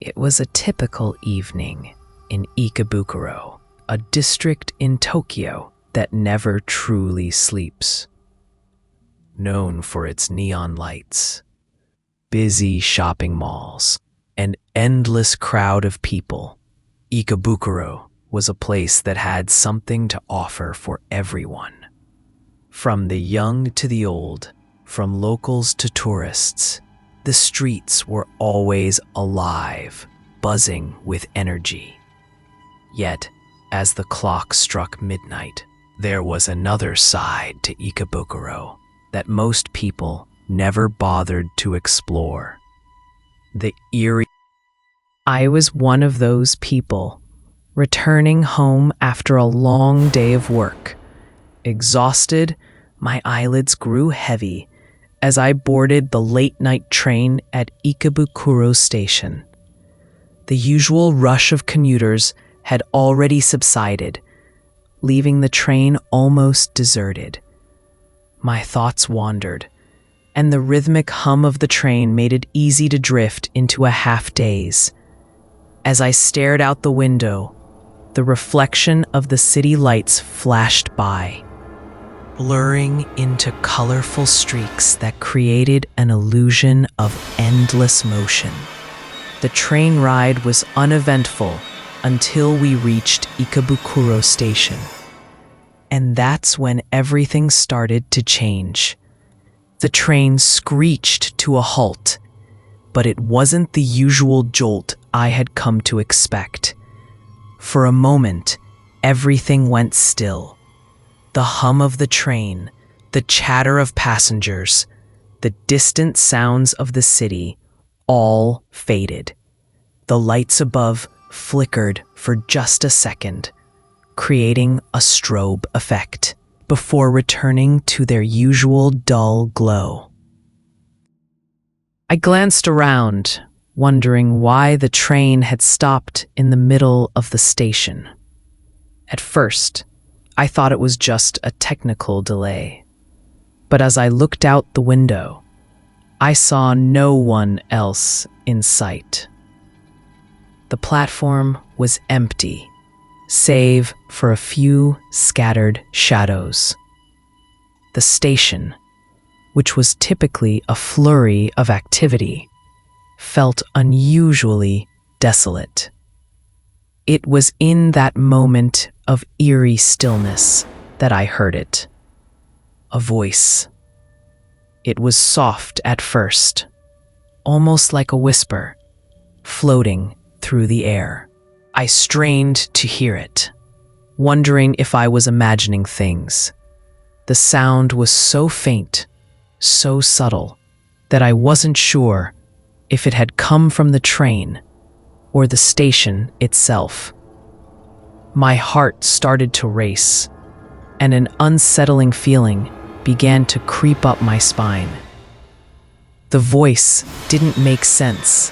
It was a typical evening in Ikebukuro, a district in Tokyo that never truly sleeps. Known for its neon lights, busy shopping malls, and endless crowd of people, Ikebukuro was a place that had something to offer for everyone. From the young to the old, from locals to tourists, the streets were always alive, buzzing with energy. Yet, as the clock struck midnight, there was another side to Ikebukuro that most people never bothered to explore. The eerie. I was one of those people, returning home after a long day of work. Exhausted, my eyelids grew heavy as I boarded the late-night train at Ikebukuro Station. The usual rush of commuters had already subsided, leaving the train almost deserted. My thoughts wandered, and the rhythmic hum of the train made it easy to drift into a half-daze. As I stared out the window, the reflection of the city lights flashed by, blurring into colorful streaks that created an illusion of endless motion. The train ride was uneventful until we reached Ikebukuro Station. And that's when everything started to change. The train screeched to a halt, but it wasn't the usual jolt I had come to expect. For a moment, everything went still. The hum of the train, the chatter of passengers, the distant sounds of the city, all faded. The lights above flickered for just a second, creating a strobe effect, before returning to their usual dull glow. I glanced around, wondering why the train had stopped in the middle of the station. At first, I thought it was just a technical delay. But as I looked out the window, I saw no one else in sight. The platform was empty, save for a few scattered shadows. The station, which was typically a flurry of activity, felt unusually desolate. It was in that moment of eerie stillness that I heard it. A voice. It was soft at first, almost like a whisper, floating through the air. I strained to hear it, wondering if I was imagining things. The sound was so faint, so subtle, that I wasn't sure if it had come from the train or the station itself. My heart started to race, and an unsettling feeling began to creep up my spine. The voice didn't make sense.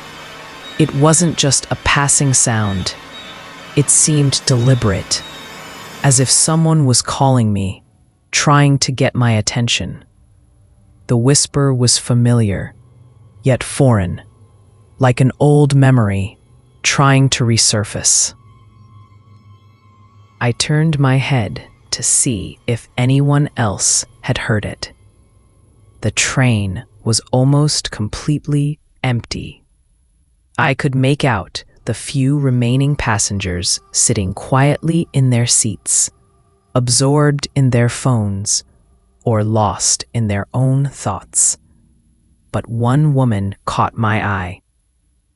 It wasn't just a passing sound. It seemed deliberate, as if someone was calling me, trying to get my attention. The whisper was familiar, yet foreign, like an old memory trying to resurface. I turned my head to see if anyone else had heard it. The train was almost completely empty. I could make out the few remaining passengers sitting quietly in their seats, absorbed in their phones or lost in their own thoughts. But one woman caught my eye.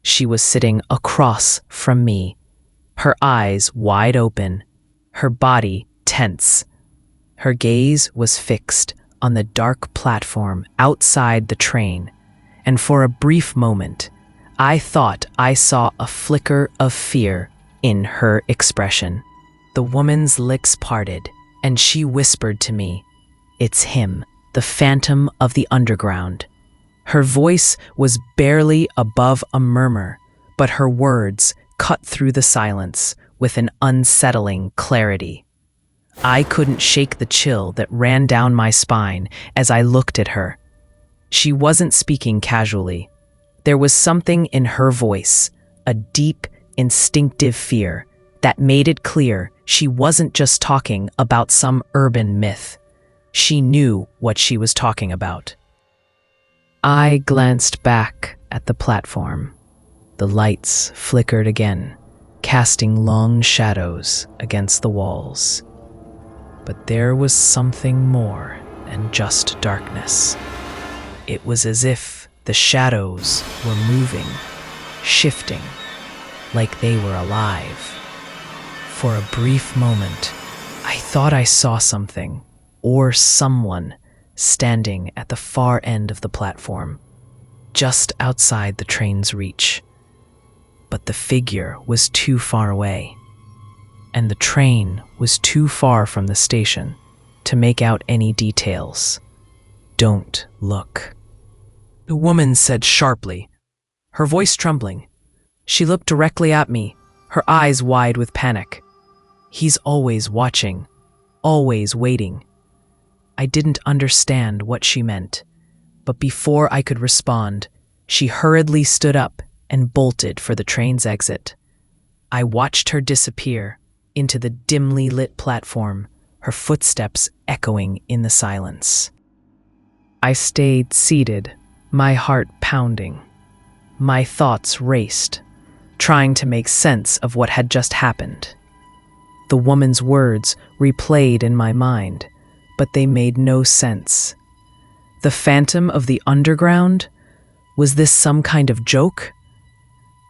She was sitting across from me, her eyes wide open, her body tense. Her gaze was fixed on the dark platform outside the train, and for a brief moment, I thought I saw a flicker of fear in her expression. The woman's lips parted, and she whispered to me, "It's him, the phantom of the underground." Her voice was barely above a murmur, but her words cut through the silence with an unsettling clarity. I couldn't shake the chill that ran down my spine as I looked at her. She wasn't speaking casually. There was something in her voice, a deep, instinctive fear that made it clear she wasn't just talking about some urban myth. She knew what she was talking about. I glanced back at the platform. The lights flickered again, casting long shadows against the walls. But there was something more than just darkness. It was as if the shadows were moving, shifting, like they were alive. For a brief moment, I thought I saw something, or someone, standing at the far end of the platform, just outside the train's reach. But the figure was too far away, and the train was too far from the station to make out any details. "Don't look," the woman said sharply, her voice trembling. She looked directly at me, her eyes wide with panic. "He's always watching, always waiting." I didn't understand what she meant, but before I could respond, she hurriedly stood up and bolted for the train's exit. I watched her disappear into the dimly lit platform, her footsteps echoing in the silence. I stayed seated, my heart pounding. My thoughts raced, trying to make sense of what had just happened. The woman's words replayed in my mind, but they made no sense. The phantom of the underground? Was this some kind of joke?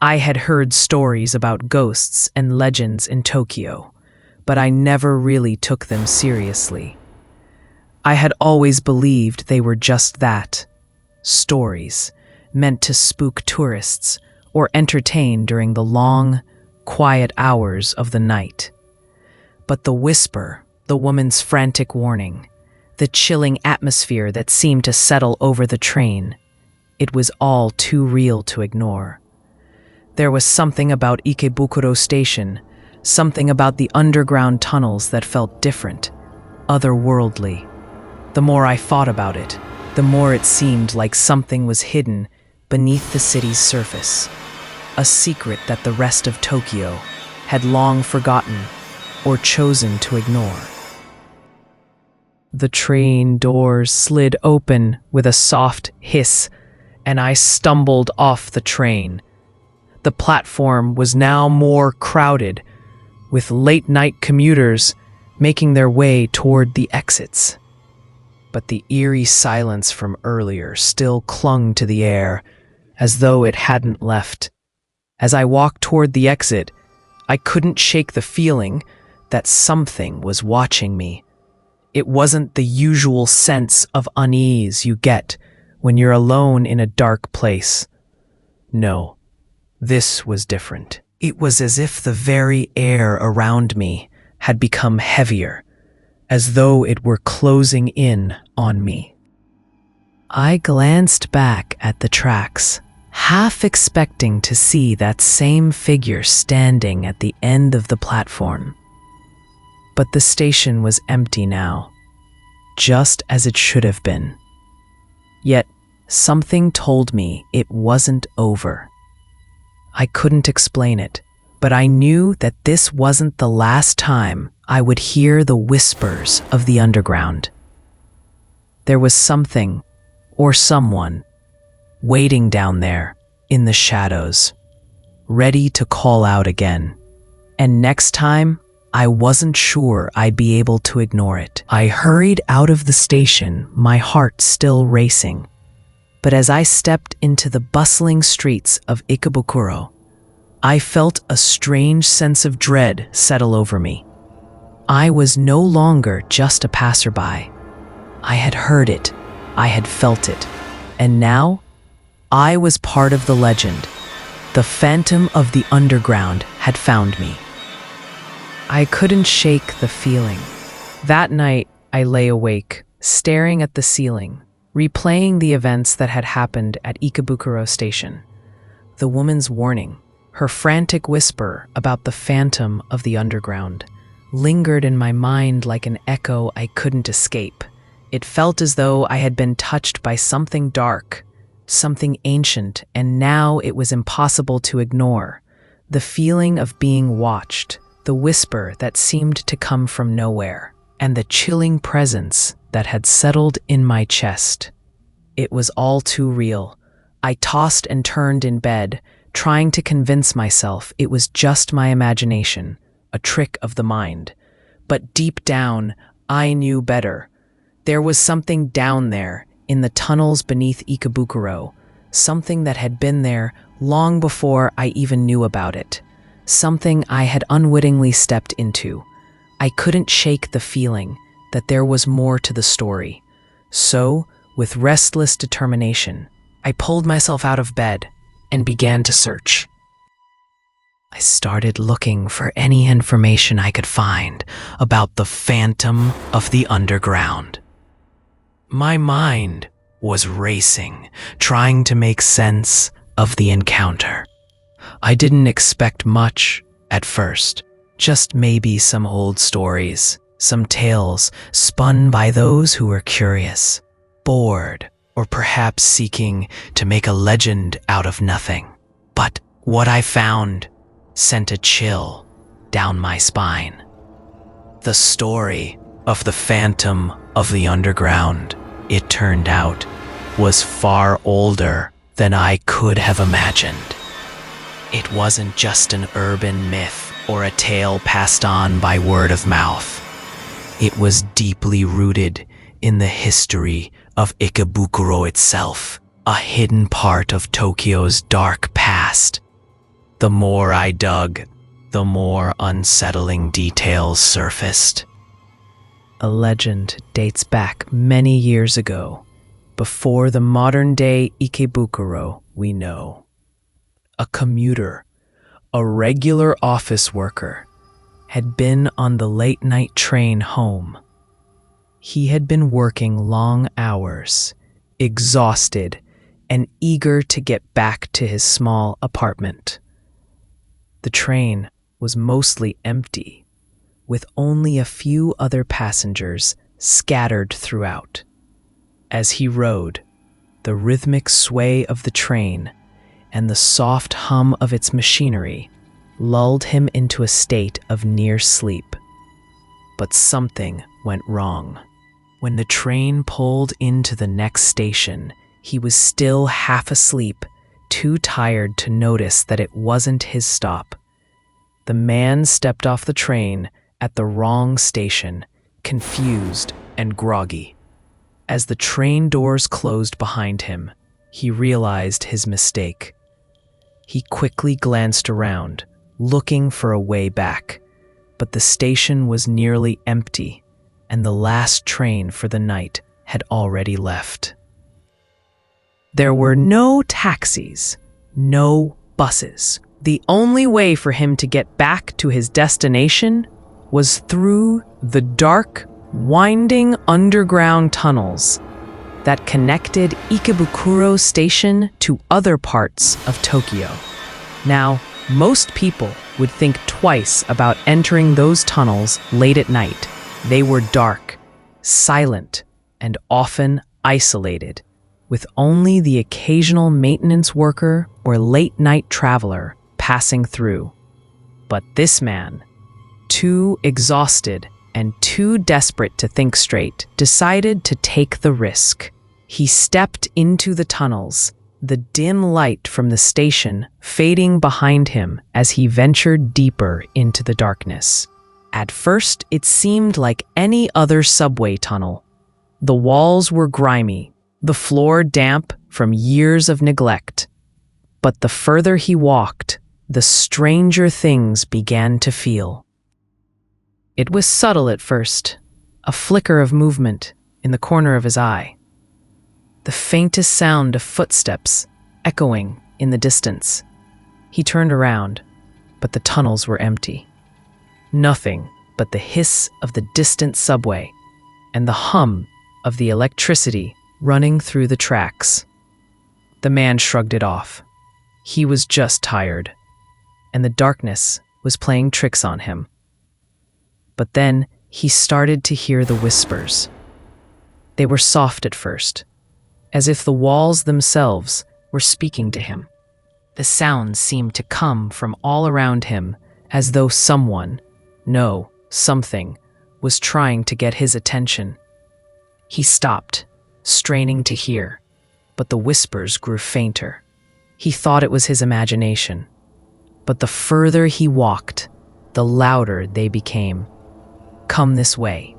I had heard stories about ghosts and legends in Tokyo, but I never really took them seriously. I had always believed they were just that, stories meant to spook tourists or entertain during the long, quiet hours of the night. But the whisper, the woman's frantic warning, the chilling atmosphere that seemed to settle over the train, it was all too real to ignore. There was something about Ikebukuro Station, something about the underground tunnels that felt different, otherworldly. The more I thought about it, the more it seemed like something was hidden beneath the city's surface, a secret that the rest of Tokyo had long forgotten or chosen to ignore. The train doors slid open with a soft hiss, and I stumbled off the train. The platform was now more crowded, with late-night commuters making their way toward the exits. But the eerie silence from earlier still clung to the air, as though it hadn't left. As I walked toward the exit, I couldn't shake the feeling that something was watching me. It wasn't the usual sense of unease you get when you're alone in a dark place. No, this was different. It was as if the very air around me had become heavier, as though it were closing in on me. I glanced back at the tracks, half expecting to see that same figure standing at the end of the platform. But the station was empty now, just as it should have been. Yet, something told me it wasn't over. I couldn't explain it, but I knew that this wasn't the last time I would hear the whispers of the underground. There was something, or someone, waiting down there in the shadows, ready to call out again. And next time, I wasn't sure I'd be able to ignore it. I hurried out of the station, my heart still racing. But as I stepped into the bustling streets of Ikebukuro, I felt a strange sense of dread settle over me. I was no longer just a passerby. I had heard it, I had felt it, and now I was part of the legend. The phantom of the underground had found me. I couldn't shake the feeling. That night, I lay awake, staring at the ceiling, replaying the events that had happened at Ikebukuro Station. The woman's warning, her frantic whisper about the phantom of the underground, lingered in my mind like an echo I couldn't escape. It felt as though I had been touched by something dark, something ancient, and now it was impossible to ignore. The feeling of being watched, the whisper that seemed to come from nowhere, and the chilling presence that had settled in my chest. It was all too real. I tossed and turned in bed, trying to convince myself it was just my imagination, a trick of the mind. But deep down, I knew better. There was something down there, in the tunnels beneath Ikebukuro, something that had been there long before I even knew about it, something I had unwittingly stepped into. I couldn't shake the feeling that there was more to the story. So, with restless determination, I pulled myself out of bed and began to search. I started looking for any information I could find about the phantom of the underground. My mind was racing, trying to make sense of the encounter. I didn't expect much at first, just maybe some old stories, some tales spun by those who were curious, bored, or perhaps seeking to make a legend out of nothing. But what I found sent a chill down my spine. The story of the phantom of the underground, it turned out, was far older than I could have imagined. It wasn't just an urban myth or a tale passed on by word of mouth. It was deeply rooted in the history of Ikebukuro itself, a hidden part of Tokyo's dark past. The more I dug, the more unsettling details surfaced. A legend dates back many years ago, before the modern-day Ikebukuro we know. A commuter, a regular office worker, had been on the late-night train home. He had been working long hours, exhausted, and eager to get back to his small apartment. The train was mostly empty, with only a few other passengers scattered throughout. As he rode, the rhythmic sway of the train and the soft hum of its machinery lulled him into a state of near sleep. But something went wrong. When the train pulled into the next station, he was still half asleep, too tired to notice that it wasn't his stop. The man stepped off the train at the wrong station, confused and groggy. As the train doors closed behind him, he realized his mistake. He quickly glanced around, looking for a way back, but the station was nearly empty, and the last train for the night had already left. There were no taxis, no buses. The only way for him to get back to his destination was through the dark, winding underground tunnels that connected Ikebukuro Station to other parts of Tokyo. Now, most people would think twice about entering those tunnels late at night. They were dark, silent, and often isolated, with only the occasional maintenance worker or late-night traveler passing through. But this man, too exhausted and too desperate to think straight, decided to take the risk. He stepped into the tunnels, the dim light from the station fading behind him as he ventured deeper into the darkness. At first, it seemed like any other subway tunnel. The walls were grimy, the floor damp from years of neglect. But the further he walked, the stranger things began to feel. It was subtle at first, a flicker of movement in the corner of his eye. The faintest sound of footsteps echoing in the distance. He turned around, but the tunnels were empty. Nothing but the hiss of the distant subway and the hum of the electricity running through the tracks. The man shrugged it off. He was just tired, and the darkness was playing tricks on him. But then he started to hear the whispers. They were soft at first, as if the walls themselves were speaking to him. The sounds seemed to come from all around him, as though someone, no, something, was trying to get his attention. He stopped, straining to hear, but the whispers grew fainter. He thought it was his imagination, but the further he walked, the louder they became. "Come this way."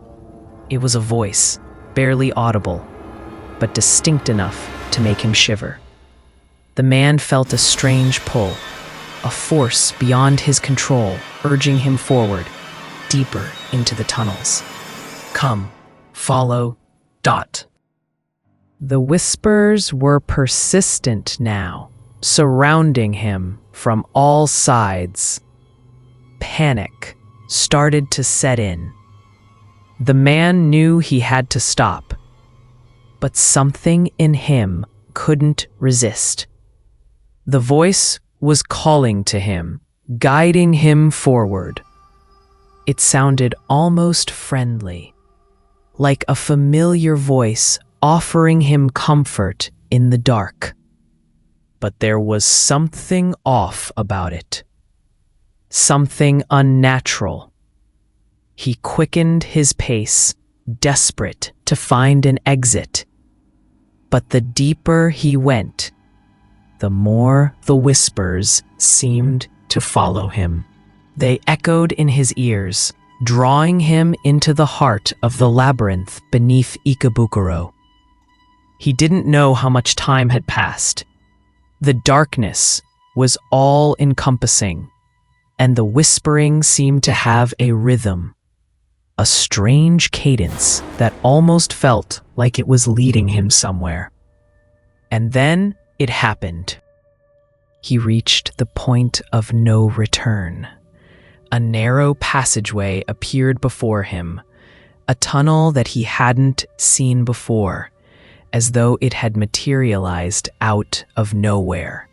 It was a voice, barely audible, but distinct enough to make him shiver. The man felt a strange pull, a force beyond his control, urging him forward, deeper into the tunnels. "Come, follow, dot." The whispers were persistent now, surrounding him from all sides. Panic started to set in. The man knew he had to stop, but something in him couldn't resist. The voice was calling to him, guiding him forward. It sounded almost friendly, like a familiar voice offering him comfort in the dark. But there was something off about it, something unnatural. He quickened his pace, desperate to find an exit. But the deeper he went, the more the whispers seemed to follow him. They echoed in his ears, drawing him into the heart of the labyrinth beneath Ikebukuro. He didn't know how much time had passed. The darkness was all-encompassing, and the whispering seemed to have a rhythm, a strange cadence that almost felt like it was leading him somewhere. And then it happened. He reached the point of no return. A narrow passageway appeared before him, a tunnel that he hadn't seen before, as though it had materialized out of nowhere.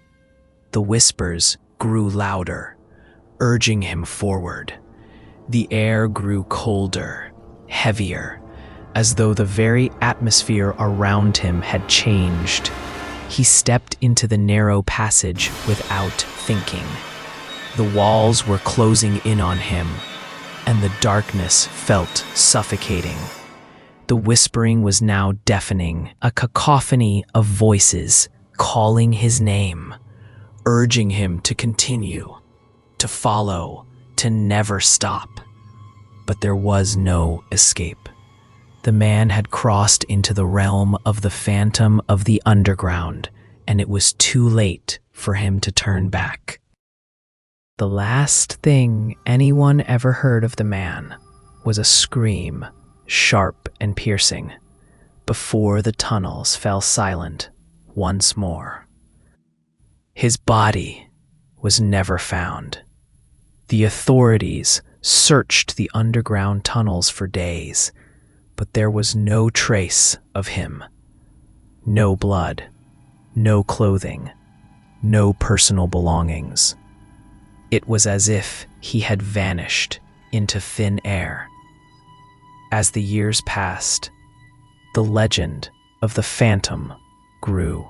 The whispers grew louder, urging him forward. The air grew colder, heavier, as though the very atmosphere around him had changed. He stepped into the narrow passage without thinking. The walls were closing in on him, and the darkness felt suffocating. The whispering was now deafening, a cacophony of voices calling his name, urging him to continue, to follow, to never stop. But there was no escape. The man had crossed into the realm of the phantom of the underground, and it was too late for him to turn back. The last thing anyone ever heard of the man was a scream, sharp and piercing, before the tunnels fell silent once more. His body was never found. The authorities searched the underground tunnels for days, but there was no trace of him. No blood, no clothing, no personal belongings. It was as if he had vanished into thin air. As the years passed, the legend of the phantom grew.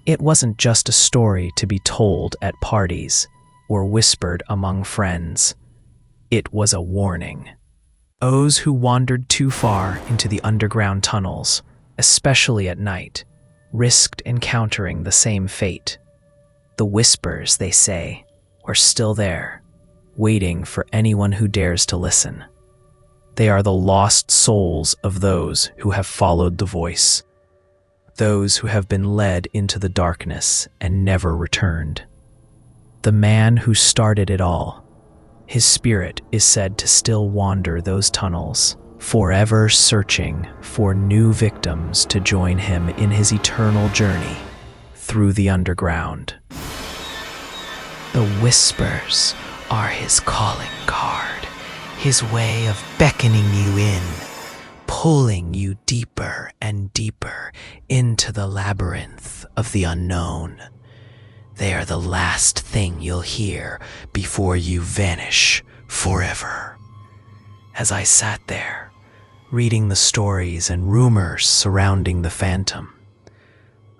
It wasn't just a story to be told at parties or whispered among friends. It was a warning. Those who wandered too far into the underground tunnels, especially at night, risked encountering the same fate. The whispers, they say, were still there, waiting for anyone who dares to listen. They are the lost souls of those who have followed the voice, those who have been led into the darkness and never returned. The man who started it all, his spirit is said to still wander those tunnels, forever searching for new victims to join him in his eternal journey through the underground. The whispers are his calling card, his way of beckoning you in, pulling you deeper and deeper into the labyrinth of the unknown. They are the last thing you'll hear before you vanish forever. As I sat there, reading the stories and rumors surrounding the phantom,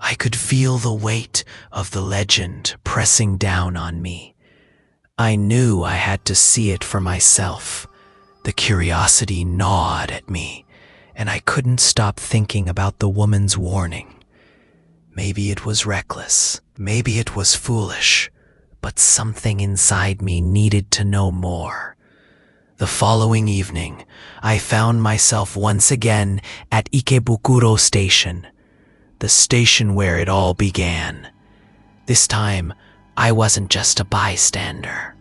I could feel the weight of the legend pressing down on me. I knew I had to see it for myself. The curiosity gnawed at me, and I couldn't stop thinking about the woman's warning. Maybe it was reckless, maybe it was foolish, but something inside me needed to know more. The following evening, I found myself once again at Ikebukuro Station, the station where it all began. This time, I wasn't just a bystander.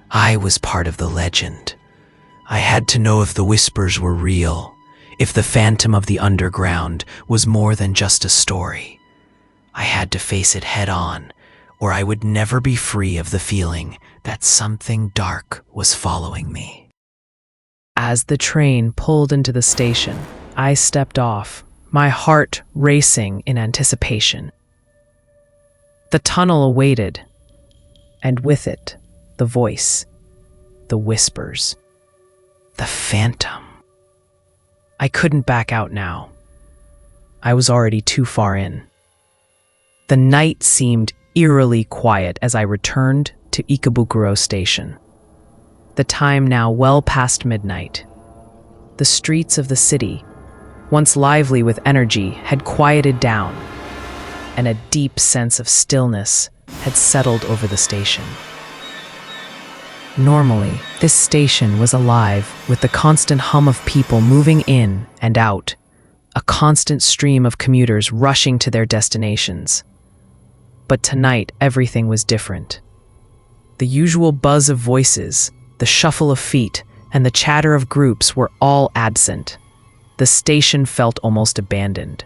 I was part of the legend. I had to know if the whispers were real, if the phantom of the underground was more than just a story. I had to face it head on, or I would never be free of the feeling that something dark was following me. As the train pulled into the station, I stepped off, my heart racing in anticipation. The tunnel awaited, and with it, the voice, the whispers, the phantom. I couldn't back out now. I was already too far in. The night seemed eerily quiet as I returned to Ikebukuro Station. The time now well past midnight. The streets of the city, once lively with energy, had quieted down, and a deep sense of stillness had settled over the station. Normally, this station was alive with the constant hum of people moving in and out, a constant stream of commuters rushing to their destinations. But tonight, everything was different. The usual buzz of voices, the shuffle of feet, and the chatter of groups were all absent. The station felt almost abandoned,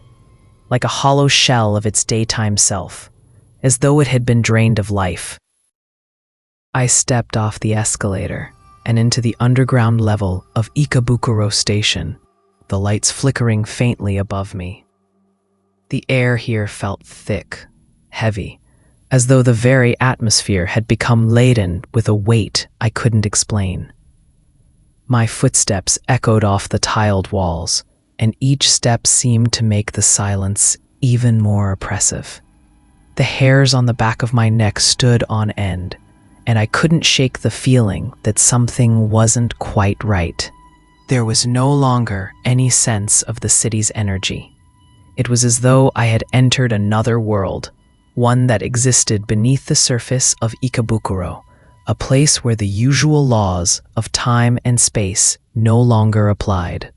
like a hollow shell of its daytime self, as though it had been drained of life. I stepped off the escalator and into the underground level of Ikebukuro Station, the lights flickering faintly above me. The air here felt thick, heavy, as though the very atmosphere had become laden with a weight I couldn't explain. My footsteps echoed off the tiled walls, and each step seemed to make the silence even more oppressive. The hairs on the back of my neck stood on end, and I couldn't shake the feeling that something wasn't quite right. There was no longer any sense of the city's energy. It was as though I had entered another world, one that existed beneath the surface of Ikebukuro, a place where the usual laws of time and space no longer applied.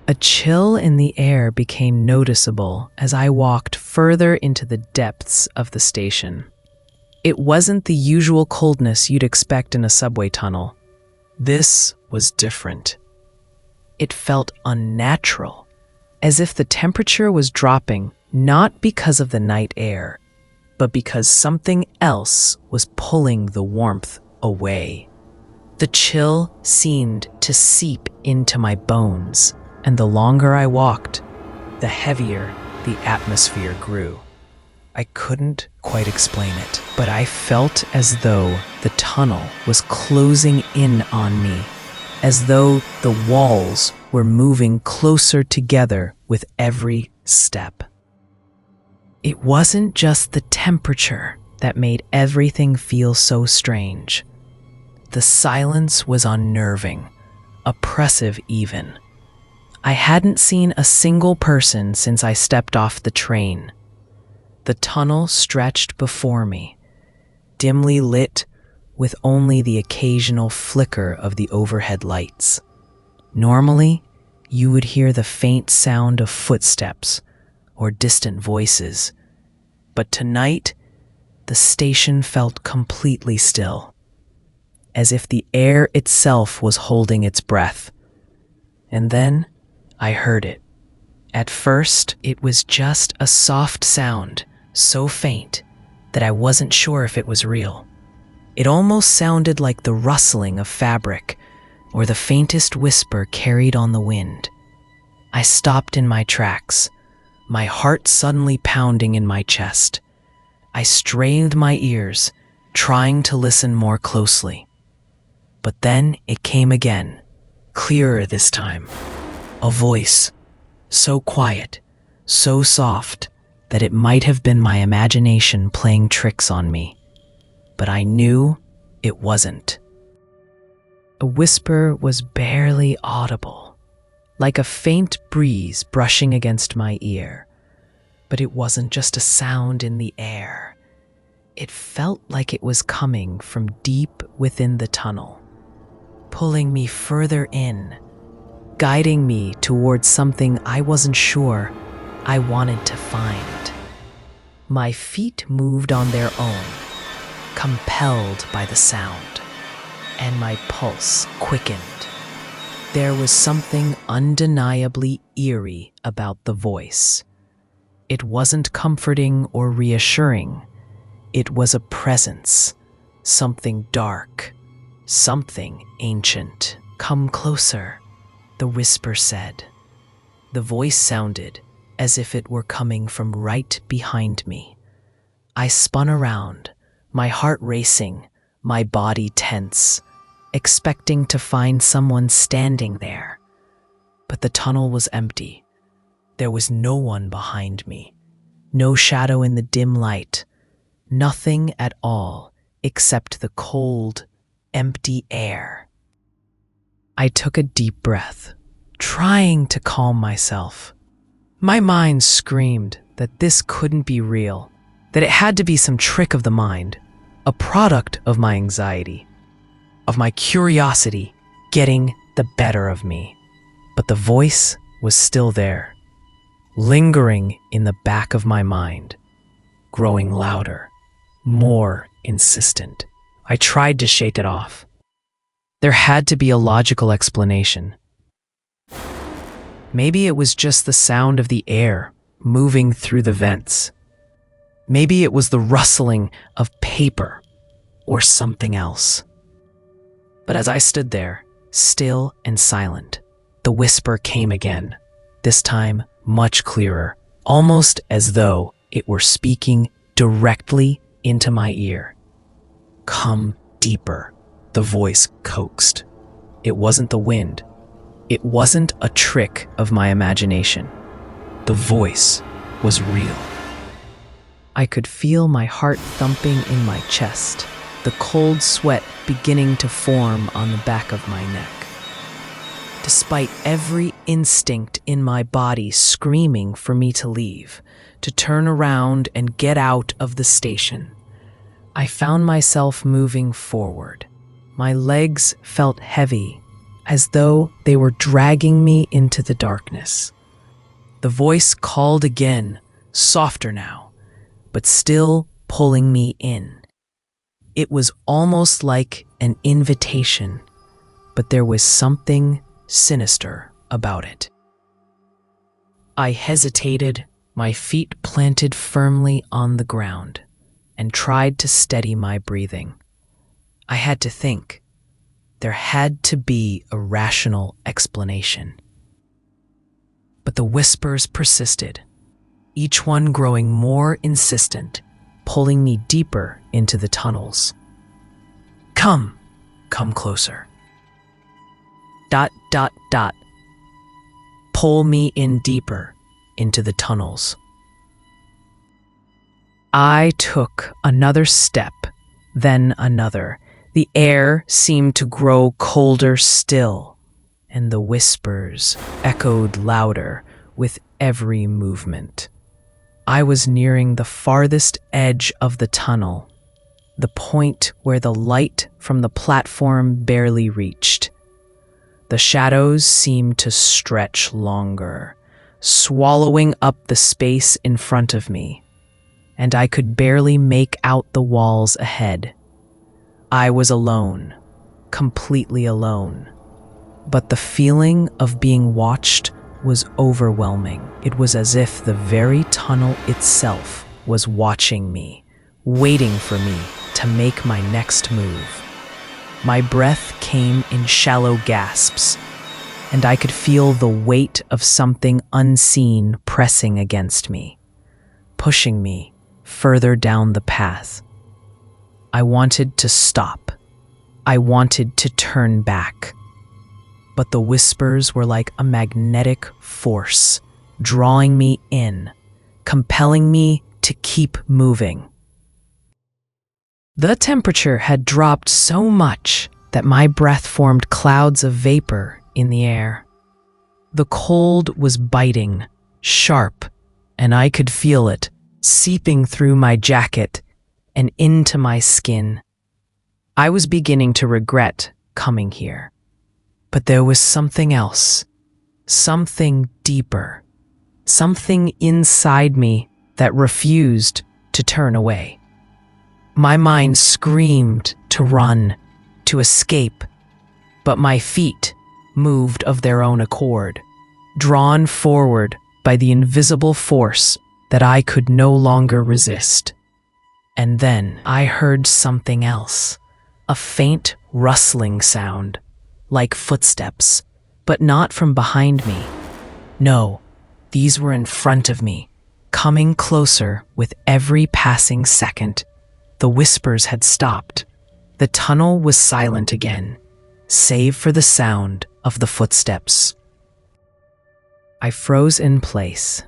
A chill in the air became noticeable as I walked further into the depths of the station. It wasn't the usual coldness you'd expect in a subway tunnel. This was different. It felt unnatural, as if the temperature was dropping not because of the night air, but because something else was pulling the warmth away. The chill seemed to seep into my bones, and the longer I walked, the heavier the atmosphere grew. I couldn't quite explain it, but I felt as though the tunnel was closing in on me, as though the walls were moving closer together with every step. It wasn't just the temperature that made everything feel so strange. The silence was unnerving, oppressive even. I hadn't seen a single person since I stepped off the train. The tunnel stretched before me, dimly lit with only the occasional flicker of the overhead lights. Normally, you would hear the faint sound of footsteps or distant voices, but tonight, the station felt completely still, as if the air itself was holding its breath. And then I heard it. At first, it was just a soft sound, so faint that I wasn't sure if it was real. It almost sounded like the rustling of fabric or the faintest whisper carried on the wind. I stopped in my tracks, my heart suddenly pounding in my chest. I strained my ears, trying to listen more closely. But then it came again, clearer this time. A voice, so quiet, so soft that it might have been my imagination playing tricks on me. But I knew it wasn't. A whisper was barely audible, like a faint breeze brushing against my ear. But it wasn't just a sound in the air. It felt like it was coming from deep within the tunnel, pulling me further in, guiding me towards something I wasn't sure I wanted to find. My feet moved on their own, compelled by the sound, and my pulse quickened. There was something undeniably eerie about the voice. It wasn't comforting or reassuring. It was a presence, something dark, something ancient. "Come closer," the whisper said. The voice sounded as if it were coming from right behind me. I spun around, my heart racing, my body tense, expecting to find someone standing there. But the tunnel was empty. There was no one behind me, no shadow in the dim light, nothing at all except the cold, empty air. I took a deep breath, trying to calm myself. My mind screamed that this couldn't be real, that it had to be some trick of the mind, a product of my anxiety, of my curiosity getting the better of me. But the voice was still there, lingering in the back of my mind, growing louder, more insistent. I tried to shake it off. There had to be a logical explanation. Maybe it was just the sound of the air moving through the vents. Maybe it was the rustling of paper or something else. But as I stood there, still and silent, the whisper came again, this time much clearer, almost as though it were speaking directly into my ear. "Come deeper," the voice coaxed. It wasn't the wind. It wasn't a trick of my imagination. The voice was real. I could feel my heart thumping in my chest, the cold sweat beginning to form on the back of my neck. Despite every instinct in my body screaming for me to leave, to turn around and get out of the station, I found myself moving forward. My legs felt heavy, as though they were dragging me into the darkness. The voice called again, softer now, but still pulling me in. It was almost like an invitation, but there was something sinister about it. I hesitated, my feet planted firmly on the ground, and tried to steady my breathing. I had to think. There had to be a rational explanation. But the whispers persisted, each one growing more insistent, pulling me deeper into the tunnels. Come closer. ... Pull me in deeper into the tunnels. I took another step, then another. The air seemed to grow colder still, and the whispers echoed louder with every movement. I was nearing the farthest edge of the tunnel, the point where the light from the platform barely reached. The shadows seemed to stretch longer, swallowing up the space in front of me, and I could barely make out the walls ahead. I was alone, completely alone, but the feeling of being watched was overwhelming. It was as if the very tunnel itself was watching me, waiting for me to make my next move. My breath came in shallow gasps, and I could feel the weight of something unseen pressing against me, pushing me further down the path. I wanted to stop. I wanted to turn back. But the whispers were like a magnetic force, drawing me in, compelling me to keep moving. The temperature had dropped so much that my breath formed clouds of vapor in the air. The cold was biting, sharp, and I could feel it seeping through my jacket and into my skin. I was beginning to regret coming here. But there was something else, something deeper, something inside me that refused to turn away. My mind screamed to run, to escape, but my feet moved of their own accord, drawn forward by the invisible force that I could no longer resist. And then I heard something else, a faint rustling sound, like footsteps, but not from behind me. No, these were in front of me, coming closer with every passing second. The whispers had stopped. The tunnel was silent again, save for the sound of the footsteps. I froze in place,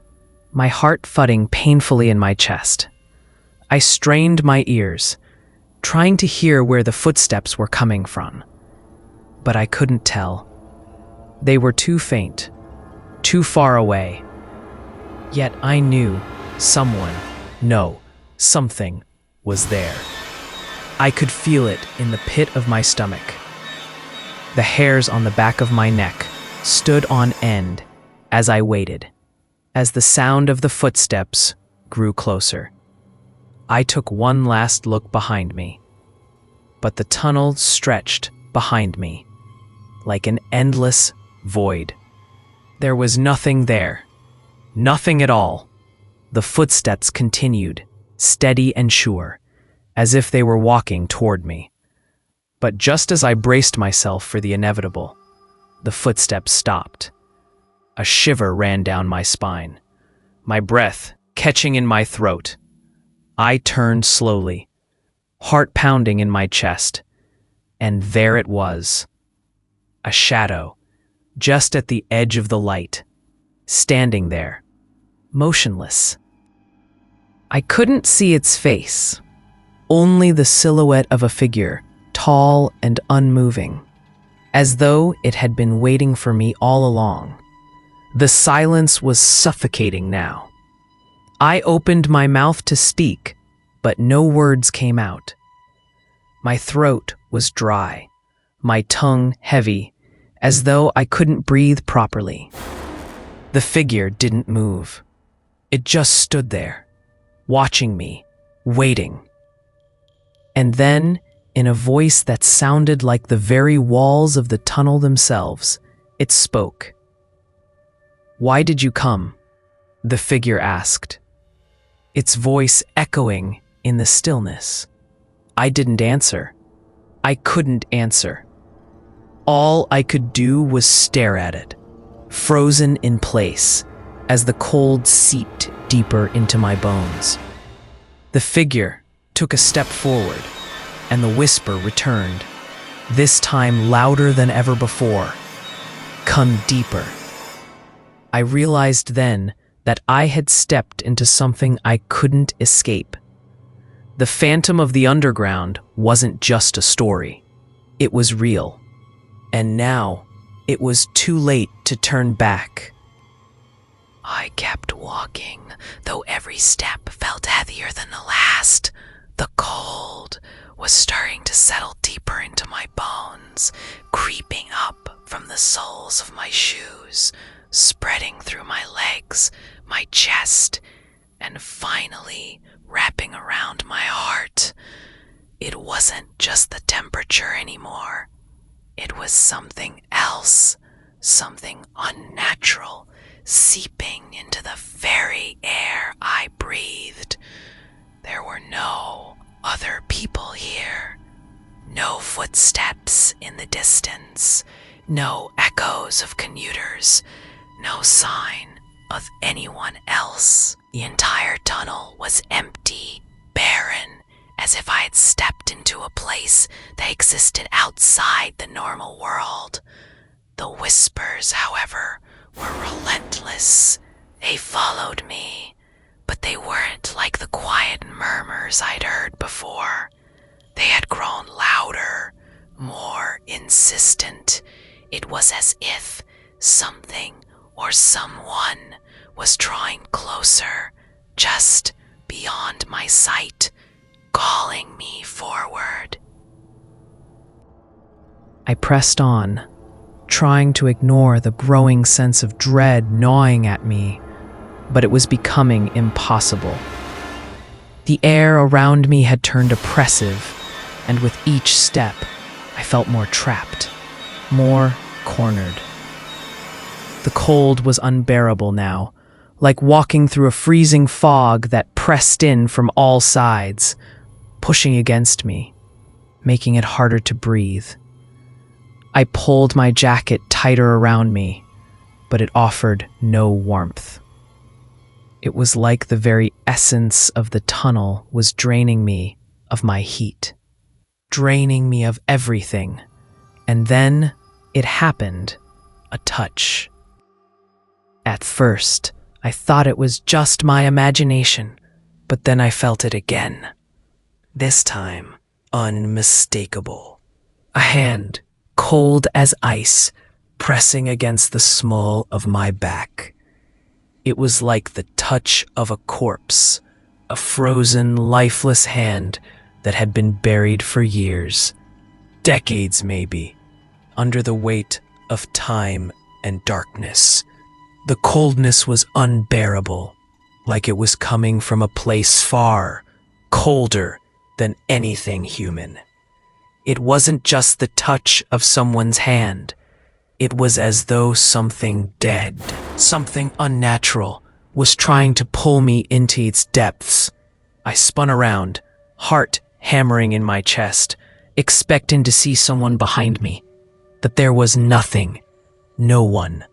my heart thudding painfully in my chest. I strained my ears, trying to hear where the footsteps were coming from. But I couldn't tell. They were too faint, too far away. Yet I knew someone, no, something, was there. I could feel it in the pit of my stomach. The hairs on the back of my neck stood on end as I waited, as the sound of the footsteps grew closer. I took one last look behind me, but the tunnel stretched behind me, like an endless void. There was nothing there, nothing at all. The footsteps continued, steady and sure, as if they were walking toward me. But just as I braced myself for the inevitable, the footsteps stopped. A shiver ran down my spine, my breath catching in my throat. I turned slowly, heart pounding in my chest, and there it was. A shadow, just at the edge of the light, standing there, motionless. I couldn't see its face, only the silhouette of a figure, tall and unmoving, as though it had been waiting for me all along. The silence was suffocating now. I opened my mouth to speak, but no words came out. My throat was dry, my tongue heavy, as though I couldn't breathe properly. The figure didn't move. It just stood there, watching me, waiting. And then, in a voice that sounded like the very walls of the tunnel themselves, it spoke. "Why did you come?" the figure asked, its voice echoing in the stillness. I didn't answer. I couldn't answer. All I could do was stare at it, frozen in place, as the cold seeped deeper into my bones. The figure took a step forward, and the whisper returned, this time louder than ever before. "Come deeper." I realized then that I had stepped into something I couldn't escape. The phantom of the underground wasn't just a story. It was real. And now, it was too late to turn back. I kept walking, though every step felt heavier than the last. The cold was starting to settle deeper into my bones, creeping up from the soles of my shoes, spreading through my legs, my chest, and finally wrapping around my heart. It wasn't just the temperature anymore. It was something else, something unnatural, seeping into the very air I breathed. There were no other people here, no footsteps in the distance, no echoes of commuters, no sign of anyone else. The entire tunnel was empty, barren, as if I had stepped into a place that existed outside the normal world. The whispers, however, were relentless. They followed me, but they weren't like the quiet murmurs I'd heard before. They had grown louder, more insistent. It was as if something or someone was drawing closer, just beyond my sight, calling me forward. I pressed on, trying to ignore the growing sense of dread gnawing at me, but it was becoming impossible. The air around me had turned oppressive, and with each step, I felt more trapped, more cornered. The cold was unbearable now, like walking through a freezing fog that pressed in from all sides, pushing against me, making it harder to breathe. I pulled my jacket tighter around me, but it offered no warmth. It was like the very essence of the tunnel was draining me of my heat, draining me of everything. And then it happened, a touch. At first, I thought it was just my imagination, but then I felt it again. This time, unmistakable. A hand, cold as ice, pressing against the small of my back. It was like the touch of a corpse, a frozen, lifeless hand that had been buried for years, decades maybe, under the weight of time and darkness. The coldness was unbearable, like it was coming from a place far, colder than anything human. It wasn't just the touch of someone's hand. It was as though something dead, something unnatural, was trying to pull me into its depths. I spun around, heart hammering in my chest, expecting to see someone behind me. But there was nothing, no one.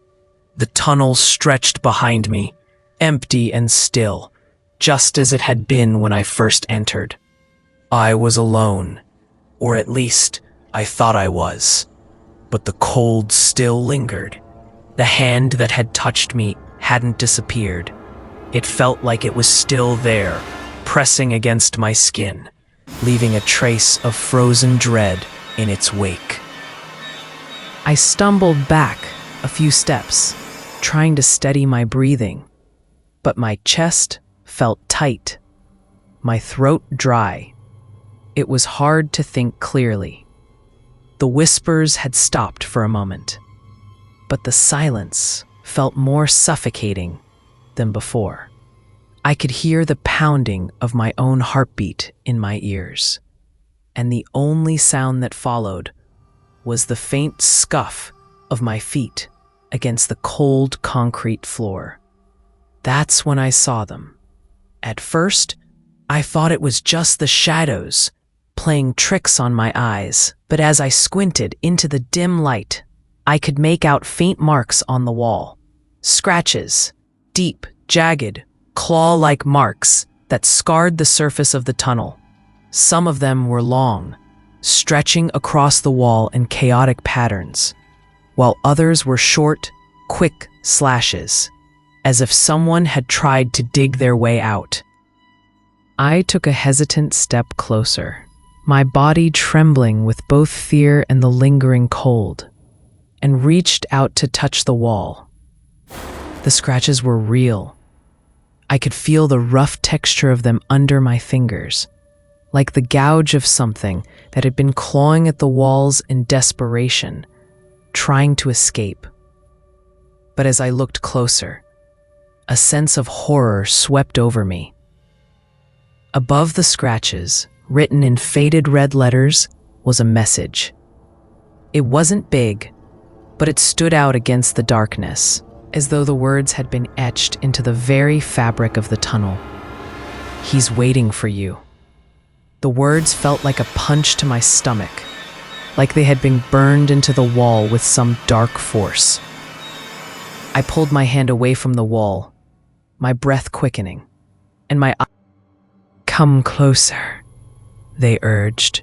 The tunnel stretched behind me, empty and still, just as it had been when I first entered. I was alone, or at least I thought I was. But the cold still lingered. The hand that had touched me hadn't disappeared. It felt like it was still there, pressing against my skin, leaving a trace of frozen dread in its wake. I stumbled back a few steps, trying to steady my breathing, but my chest felt tight, my throat dry. It was hard to think clearly. The whispers had stopped for a moment, but the silence felt more suffocating than before. I could hear the pounding of my own heartbeat in my ears, and the only sound that followed was the faint scuff of my feet against the cold concrete floor. That's when I saw them. At first, I thought it was just the shadows playing tricks on my eyes, but as I squinted into the dim light, I could make out faint marks on the wall. Scratches, deep, jagged, claw-like marks that scarred the surface of the tunnel. Some of them were long, stretching across the wall in chaotic patterns, while others were short, quick slashes, as if someone had tried to dig their way out. I took a hesitant step closer, my body trembling with both fear and the lingering cold, and reached out to touch the wall. The scratches were real. I could feel the rough texture of them under my fingers, like the gouge of something that had been clawing at the walls in desperation, trying to escape. But as I looked closer, a sense of horror swept over me. Above the scratches, written in faded red letters, was a message. It wasn't big, but it stood out against the darkness, as though the words had been etched into the very fabric of the tunnel. "He's waiting for you." The words felt like a punch to my stomach, like they had been burned into the wall with some dark force. I pulled my hand away from the wall, my breath quickening, and my eyes. "Come closer," they urged.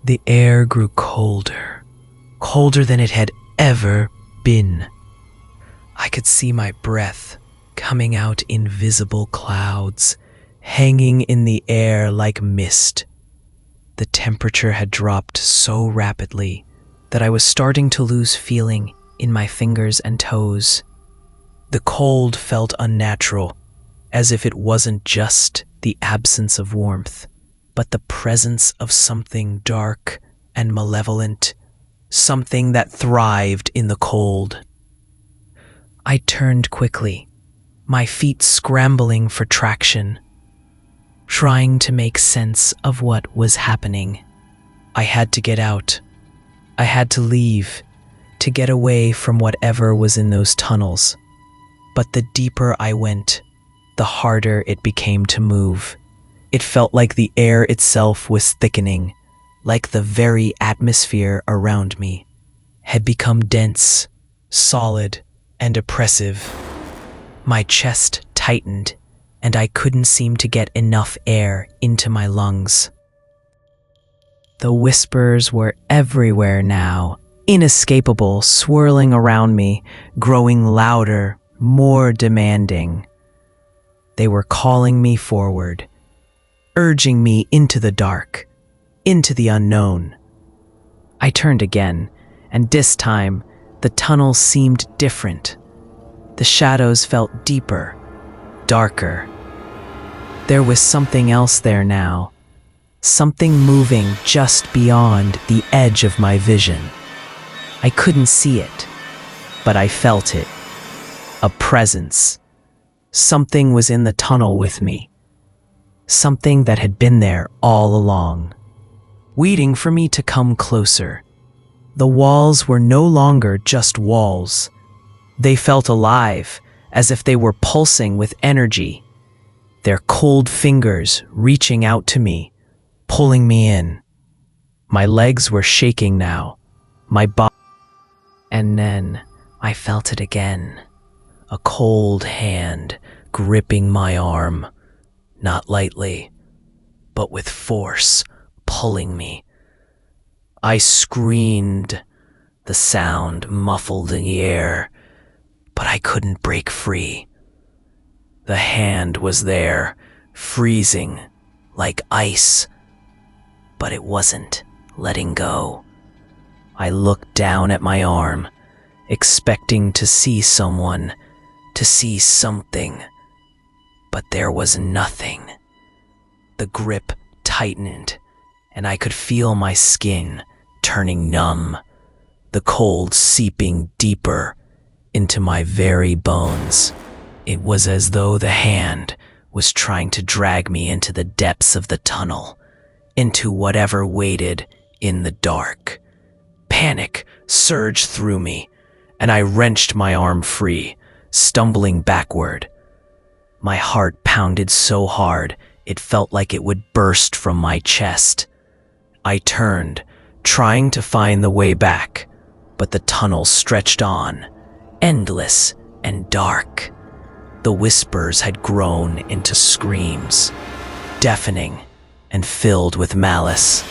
The air grew colder, colder than it had ever been. I could see my breath, coming out invisible clouds, hanging in the air like mist. The temperature had dropped so rapidly that I was starting to lose feeling in my fingers and toes. The cold felt unnatural, as if it wasn't just the absence of warmth, but the presence of something dark and malevolent, something that thrived in the cold. I turned quickly, my feet scrambling for traction, trying to make sense of what was happening. I had to get out. I had to leave, to get away from whatever was in those tunnels. But the deeper I went, the harder it became to move. It felt like the air itself was thickening, like the very atmosphere around me had become dense, solid, and oppressive. My chest tightened, and I couldn't seem to get enough air into my lungs. The whispers were everywhere now, inescapable, swirling around me, growing louder, more demanding. They were calling me forward, urging me into the dark, into the unknown. I turned again, and this time, the tunnel seemed different. The shadows felt deeper, darker. There was something else there now, something moving just beyond the edge of my vision. I couldn't see it, but I felt it. A presence. Something was in the tunnel with me. Something that had been there all along, waiting for me to come closer. The walls were no longer just walls. They felt alive, as if they were pulsing with energy. Their cold fingers reaching out to me, pulling me in. My legs were shaking now, my body. And then I felt it again. A cold hand gripping my arm, not lightly, but with force, pulling me. I screamed, the sound muffled in the air, but I couldn't break free. The hand was there, freezing, like ice, but it wasn't letting go. I looked down at my arm, expecting to see someone, to see something, but there was nothing. The grip tightened, and I could feel my skin turning numb, the cold seeping deeper into my very bones. It was as though the hand was trying to drag me into the depths of the tunnel, into whatever waited in the dark. Panic surged through me, and I wrenched my arm free, stumbling backward. My heart pounded so hard, it felt like it would burst from my chest. I turned, trying to find the way back, but the tunnel stretched on, endless and dark. The whispers had grown into screams, deafening and filled with malice.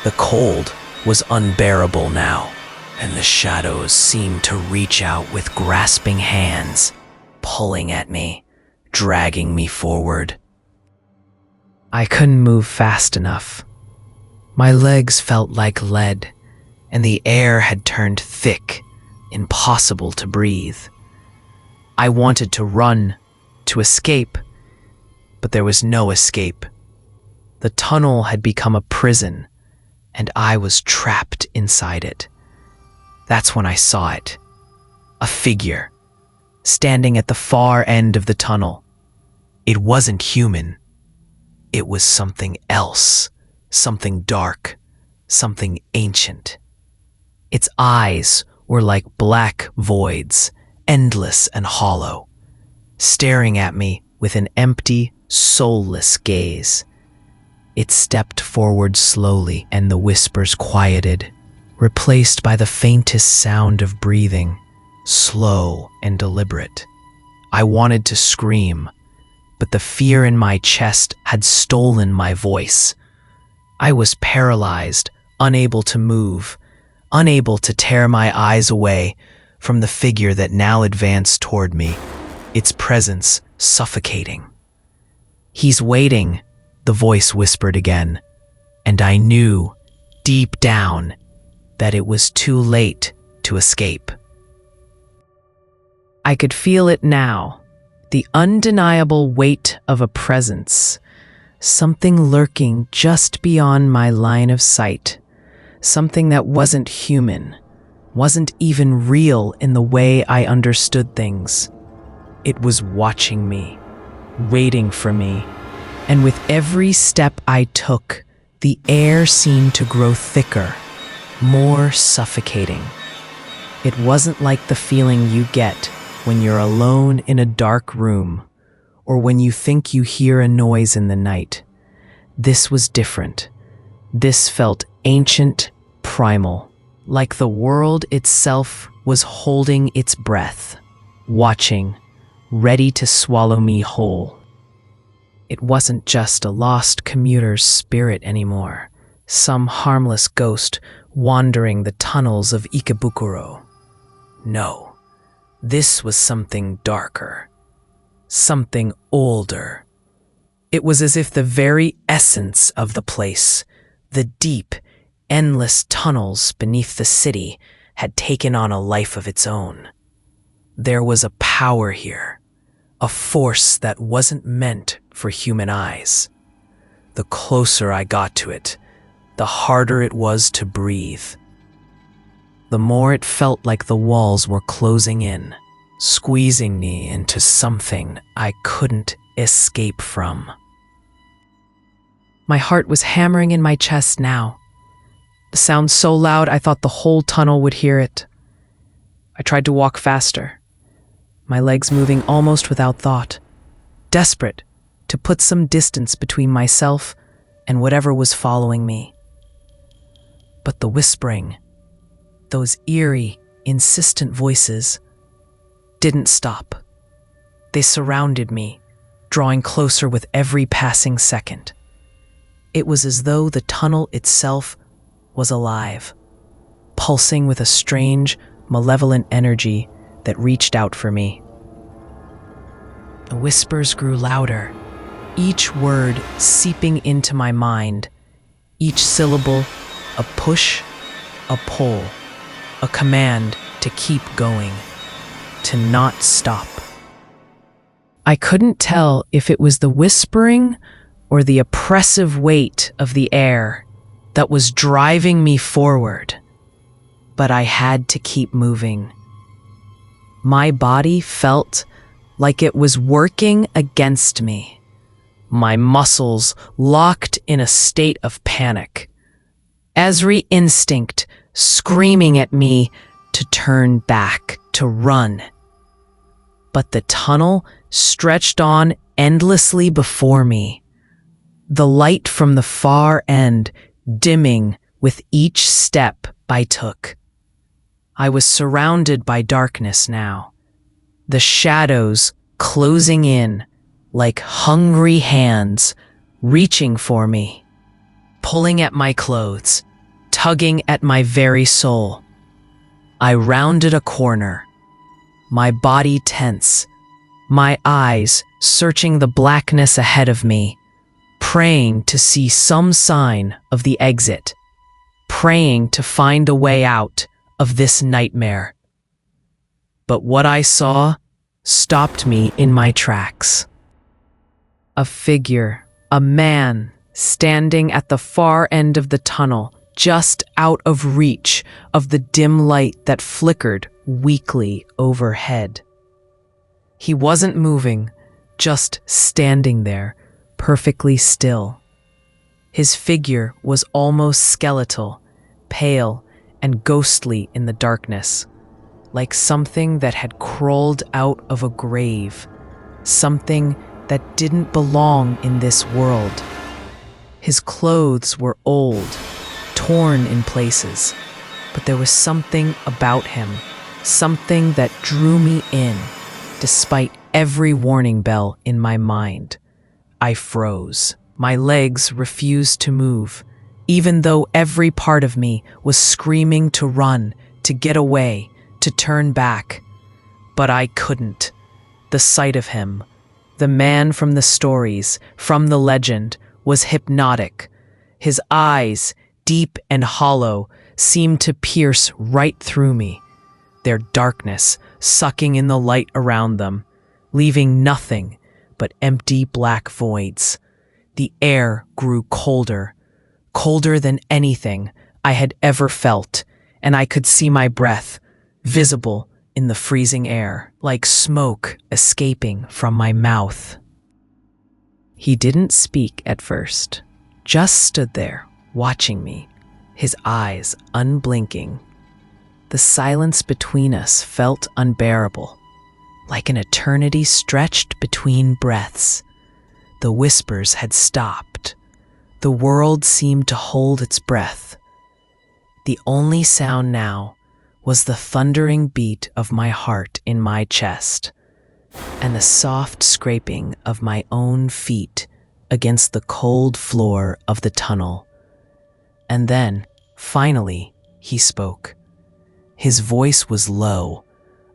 The cold was unbearable now, and the shadows seemed to reach out with grasping hands, pulling at me, dragging me forward. I couldn't move fast enough. My legs felt like lead, and the air had turned thick, impossible to breathe. I wanted to run, to escape, but there was no escape. The tunnel had become a prison, and I was trapped inside it. That's when I saw it. A figure, standing at the far end of the tunnel. It wasn't human. It was something else, something dark, something ancient. Its eyes were like black voids, endless and hollow, staring at me with an empty, soulless gaze. It stepped forward slowly, and the whispers quieted, replaced by the faintest sound of breathing, slow and deliberate. I wanted to scream, but the fear in my chest had stolen my voice. I was paralyzed, unable to move, unable to tear my eyes away from the figure that now advanced toward me. its presence suffocating. "He's waiting," the voice whispered again, and I knew, deep down, that it was too late to escape. I could feel it now, the undeniable weight of a presence, something lurking just beyond my line of sight, something that wasn't human, wasn't even real in the way I understood things. It was watching me, waiting for me, and with every step I took, the air seemed to grow thicker, more suffocating. It wasn't like the feeling you get when you're alone in a dark room, or when you think you hear a noise in the night. This was different. This felt ancient, primal, like the world itself was holding its breath, watching, ready to swallow me whole. It wasn't just a lost commuter's spirit anymore, some harmless ghost wandering the tunnels of Ikebukuro. No, this was something darker, something older. It was as if the very essence of the place, the deep, endless tunnels beneath the city, had taken on a life of its own. There was a power here, a force that wasn't meant for human eyes. The closer I got to it, the harder it was to breathe. The more it felt like the walls were closing in, squeezing me into something I couldn't escape from. My heart was hammering in my chest now. The sound so loud I thought the whole tunnel would hear it. I tried to walk faster, my legs moving almost without thought, desperate to put some distance between myself and whatever was following me. But the whispering, those eerie, insistent voices, didn't stop. They surrounded me, drawing closer with every passing second. It was as though the tunnel itself was alive, pulsing with a strange, malevolent energy that reached out for me. The whispers grew louder, each word seeping into my mind, each syllable a push, a pull, a command to keep going, to not stop. I couldn't tell if it was the whispering or the oppressive weight of the air that was driving me forward, but I had to keep moving. My body felt like it was working against me, my muscles locked in a state of panic, every instinct screaming at me to turn back, to run. But the tunnel stretched on endlessly before me, the light from the far end dimming with each step I took. I was surrounded by darkness now, the shadows closing in like hungry hands reaching for me, pulling at my clothes, tugging at my very soul. I rounded a corner, my body tense, my eyes searching the blackness ahead of me, praying to see some sign of the exit, praying to find a way out of this nightmare. But what I saw stopped me in my tracks. A figure, a man, standing at the far end of the tunnel, just out of reach of the dim light that flickered weakly overhead. He wasn't moving, just standing there, perfectly still. His figure was almost skeletal, pale and ghostly in the darkness, like something that had crawled out of a grave, something that didn't belong in this world. His clothes were old, torn in places, but there was something about him, something that drew me in, despite every warning bell in my mind. I froze. My legs refused to move, even though every part of me was screaming to run, to get away, to turn back. But I couldn't. The sight of him, the man from the stories, from the legend, was hypnotic. His eyes, deep and hollow, seemed to pierce right through me, their darkness sucking in the light around them, leaving nothing but empty black voids. The air grew colder, colder than anything I had ever felt, and I could see my breath, visible in the freezing air, like smoke escaping from my mouth. He didn't speak at first, just stood there, watching me, his eyes unblinking. The silence between us felt unbearable, like an eternity stretched between breaths. The whispers had stopped. The world seemed to hold its breath. The only sound now was the thundering beat of my heart in my chest, and the soft scraping of my own feet against the cold floor of the tunnel. And then, finally, he spoke. His voice was low,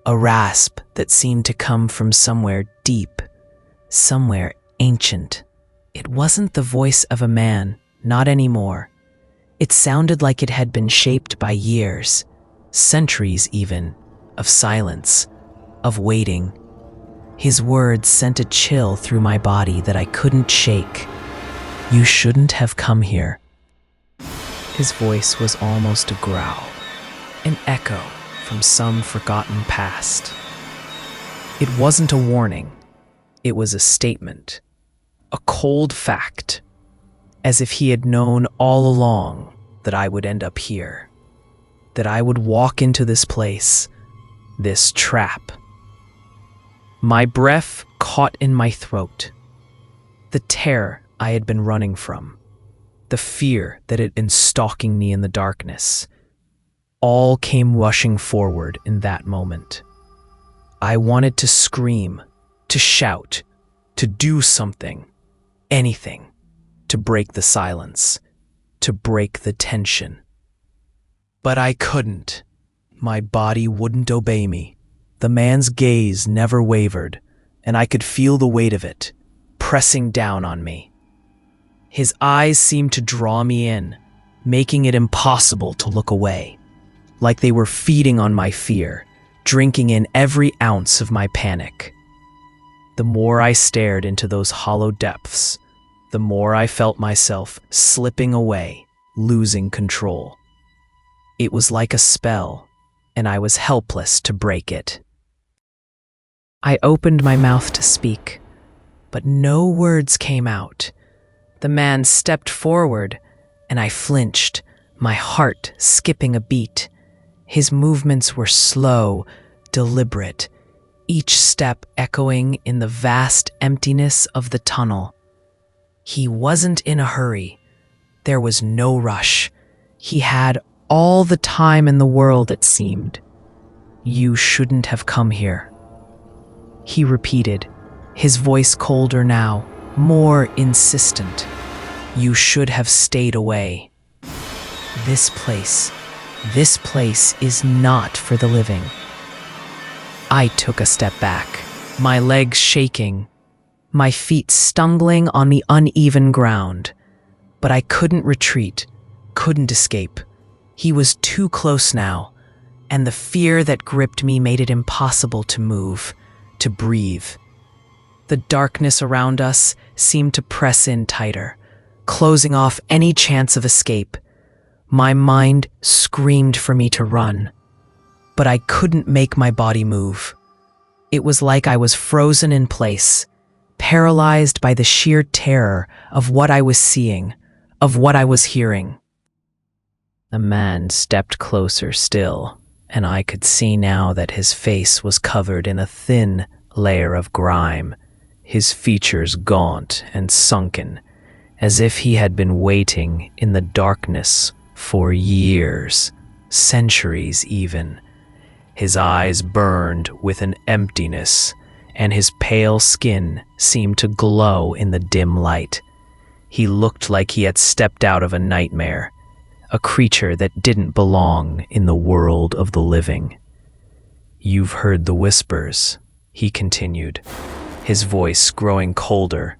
a rasp that seemed to come from somewhere deep, somewhere ancient. It wasn't the voice of a man, not anymore. It sounded like it had been shaped by years, centuries even, of silence, of waiting. His words sent a chill through my body that I couldn't shake. "You shouldn't have come here." His voice was almost a growl, an echo from some forgotten past. It wasn't a warning. It was a statement, a cold fact, as if he had known all along that I would end up here, that I would walk into this place, this trap. My breath caught in my throat. The terror I had been running from, the fear that had been stalking me in the darkness, all came rushing forward in that moment. I wanted to scream, to shout, to do something, anything, to break the silence, to break the tension. But I couldn't. My body wouldn't obey me. The man's gaze never wavered, and I could feel the weight of it, pressing down on me. His eyes seemed to draw me in, making it impossible to look away, like they were feeding on my fear, drinking in every ounce of my panic. The more I stared into those hollow depths, the more I felt myself slipping away, losing control. It was like a spell, and I was helpless to break it. I opened my mouth to speak, but no words came out. The man stepped forward, and I flinched, my heart skipping a beat. His movements were slow, deliberate, each step echoing in the vast emptiness of the tunnel. He wasn't in a hurry. There was no rush. He had all the time in the world, it seemed. "You shouldn't have come here," he repeated, his voice colder now, more insistent. "You should have stayed away. This place is not for the living." I took a step back, my legs shaking, my feet stumbling on the uneven ground. But I couldn't retreat, couldn't escape. He was too close now, and the fear that gripped me made it impossible to move, to breathe. The darkness around us seemed to press in tighter, closing off any chance of escape. My mind screamed for me to run, but I couldn't make my body move. It was like I was frozen in place, paralyzed by the sheer terror of what I was seeing, of what I was hearing. The man stepped closer still, and I could see now that his face was covered in a thin layer of grime, his features gaunt and sunken, as if he had been waiting in the darkness for years, centuries even. His eyes burned with an emptiness, and his pale skin seemed to glow in the dim light. He looked like he had stepped out of a nightmare, a creature that didn't belong in the world of the living. "You've heard the whispers," he continued, his voice growing colder,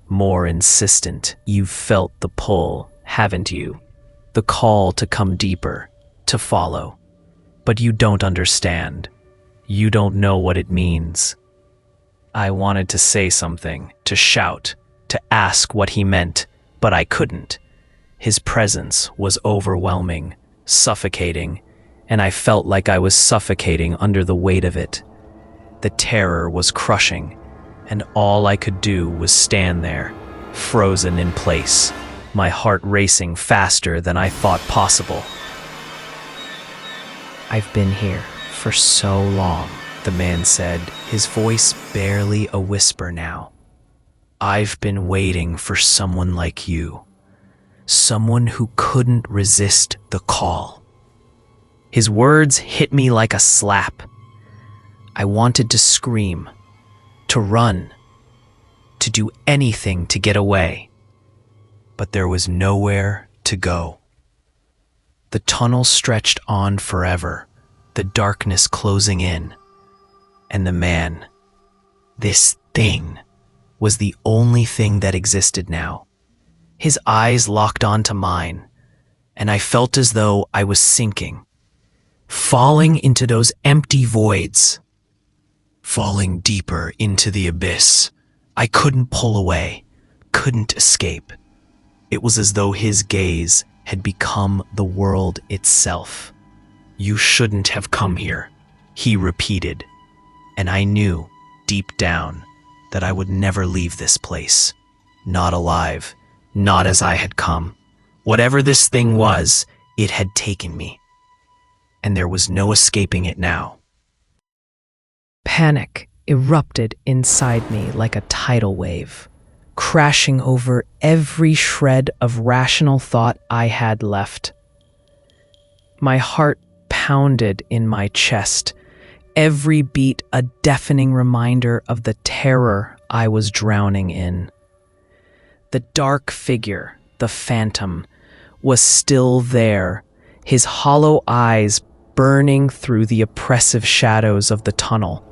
more insistent. You've felt the pull, haven't you? The call to come deeper, to follow. But you don't understand. You don't know what it means. I wanted to say something, to shout, to ask what he meant, but I couldn't. His presence was overwhelming, suffocating, and I felt like I was suffocating under the weight of it. The terror was crushing, and all I could do was stand there, frozen in place, my heart racing faster than I thought possible. I've been here for so long, the man said, his voice barely a whisper now. I've been waiting for someone like you, someone who couldn't resist the call. His words hit me like a slap. I wanted to scream, to run, to do anything to get away, but there was nowhere to go. The tunnel stretched on forever, the darkness closing in, and the man, this thing, was the only thing that existed now. His eyes locked onto mine, and I felt as though I was sinking, falling into those empty voids, falling deeper into the abyss. I couldn't pull away, couldn't escape. It was as though his gaze had become the world itself. You shouldn't have come here, he repeated, and I knew, deep down, that I would never leave this place. Not alive, not as I had come. Whatever this thing was, it had taken me, and there was no escaping it now. Panic erupted inside me like a tidal wave, crashing over every shred of rational thought I had left. My heart pounded in my chest, every beat a deafening reminder of the terror I was drowning in. The dark figure, the phantom, was still there, his hollow eyes burning through the oppressive shadows of the tunnel.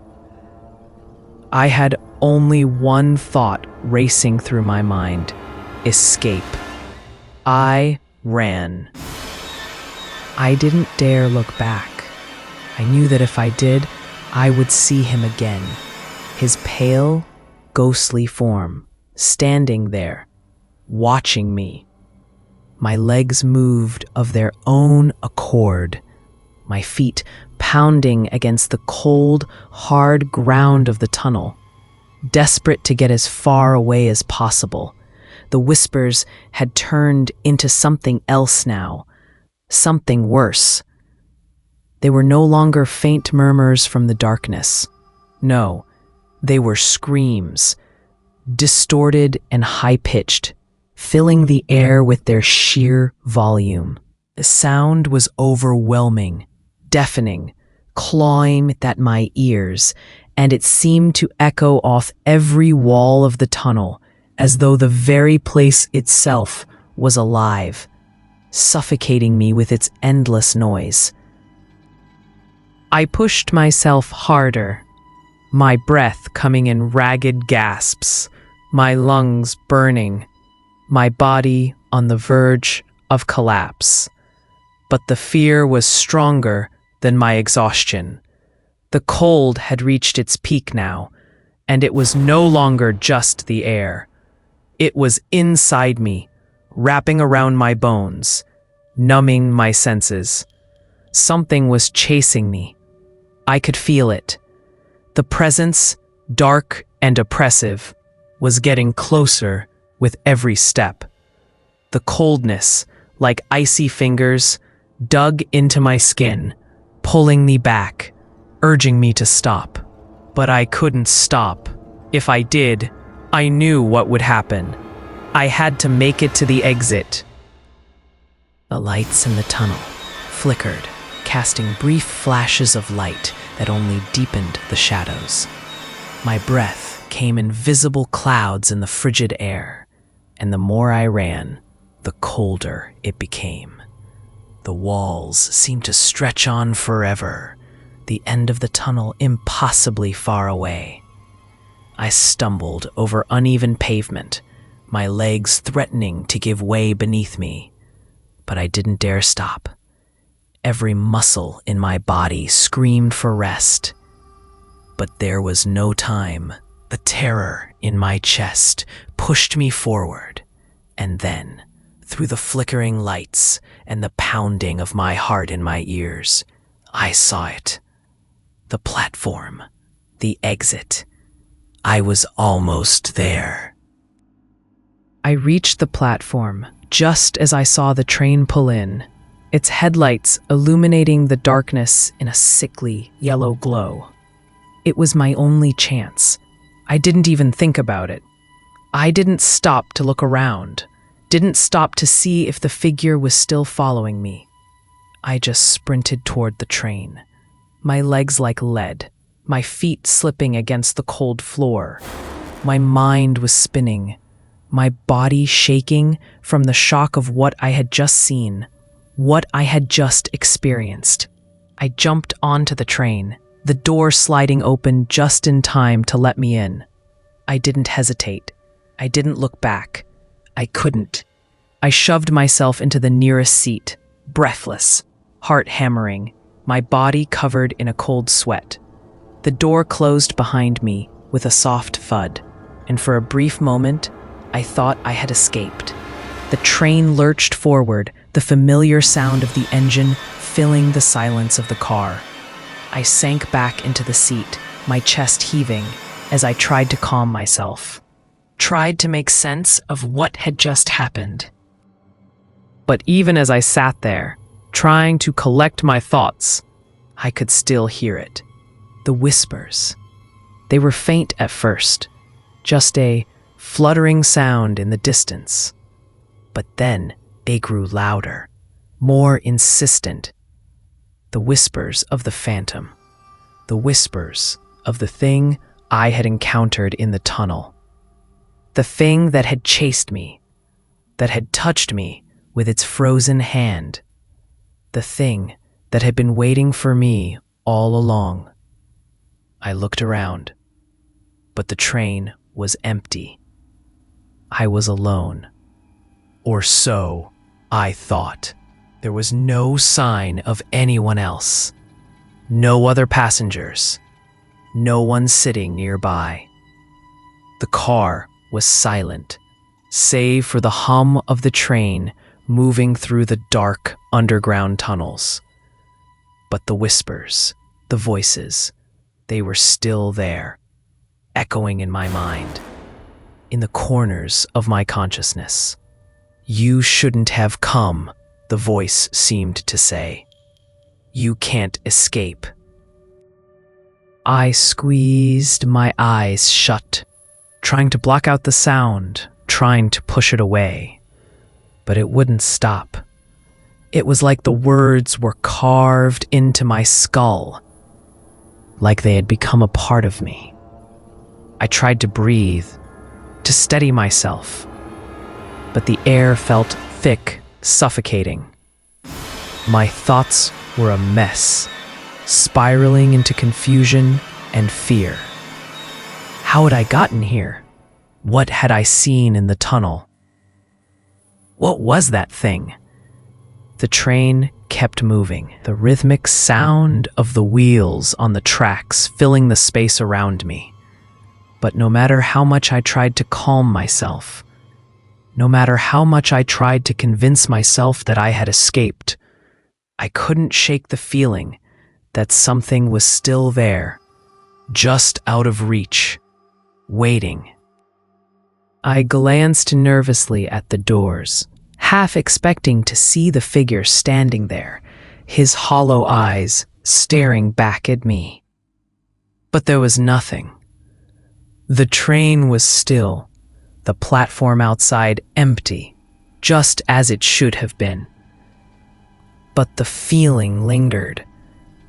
I had only one thought racing through my mind: escape. I ran. I didn't dare look back. I knew that if I did, I would see him again, his pale, ghostly form, standing there, watching me. My legs moved of their own accord, my feet pounding against the cold, hard ground of the tunnel, desperate to get as far away as possible. The whispers had turned into something else now, something worse. They were no longer faint murmurs from the darkness. No, they were screams, distorted and high-pitched, filling the air with their sheer volume. The sound was overwhelming, deafening, clawing at my ears, and it seemed to echo off every wall of the tunnel, as though the very place itself was alive, suffocating me with its endless noise. I pushed myself harder, my breath coming in ragged gasps, my lungs burning, my body on the verge of collapse. But the fear was stronger than my exhaustion. The cold had reached its peak now, and it was no longer just the air. It was inside me, wrapping around my bones, numbing my senses. Something was chasing me. I could feel it. The presence, dark and oppressive, was getting closer with every step. The coldness, like icy fingers, dug into my skin, pulling me back, urging me to stop. But I couldn't stop. If I did, I knew what would happen. I had to make it to the exit. The lights in the tunnel flickered, casting brief flashes of light that only deepened the shadows. My breath came in visible clouds in the frigid air, and the more I ran, the colder it became. The walls seemed to stretch on forever, the end of the tunnel impossibly far away. I stumbled over uneven pavement, my legs threatening to give way beneath me, but I didn't dare stop. Every muscle in my body screamed for rest. But there was no time. The terror in my chest pushed me forward, and then, through the flickering lights and the pounding of my heart in my ears, I saw it. The platform, the exit. I was almost there. I reached the platform just as I saw the train pull in, its headlights illuminating the darkness in a sickly yellow glow. It was my only chance. I didn't even think about it. I didn't stop to look around, didn't stop to see if the figure was still following me. I just sprinted toward the train, my legs like lead, my feet slipping against the cold floor. My mind was spinning, my body shaking from the shock of what I had just seen, what I had just experienced. I jumped onto the train, the door sliding open just in time to let me in. I didn't hesitate. I didn't look back. I couldn't. I shoved myself into the nearest seat, breathless, heart hammering, my body covered in a cold sweat. The door closed behind me with a soft thud, and for a brief moment, I thought I had escaped. The train lurched forward, the familiar sound of the engine filling the silence of the car. I sank back into the seat, my chest heaving, as I tried to calm myself, tried to make sense of what had just happened. But even as I sat there, trying to collect my thoughts, I could still hear it. The whispers. They were faint at first, just a fluttering sound in the distance. But then they grew louder, more insistent. The whispers of the phantom. The whispers of the thing I had encountered in the tunnel. The thing that had chased me, that had touched me with its frozen hand. The thing that had been waiting for me all along. I looked around, but the train was empty. I was alone. Or so I thought. There was no sign of anyone else. No other passengers. No one sitting nearby. The car was silent, save for the hum of the train moving through the dark underground tunnels. But the whispers, the voices, they were still there, echoing in my mind, in the corners of my consciousness. You shouldn't have come, the voice seemed to say. You can't escape. I squeezed my eyes shut, trying to block out the sound, trying to push it away. But it wouldn't stop. It was like the words were carved into my skull, like they had become a part of me. I tried to breathe, to steady myself, but the air felt thick, suffocating. My thoughts were a mess, spiraling into confusion and fear. How had I gotten here? What had I seen in the tunnel? What was that thing? The train kept moving, the rhythmic sound of the wheels on the tracks filling the space around me. But no matter how much I tried to calm myself, no matter how much I tried to convince myself that I had escaped, I couldn't shake the feeling that something was still there, just out of reach, waiting. I glanced nervously at the doors, half expecting to see the figure standing there, his hollow eyes staring back at me. But there was nothing. The train was still, the platform outside empty, just as it should have been. But the feeling lingered,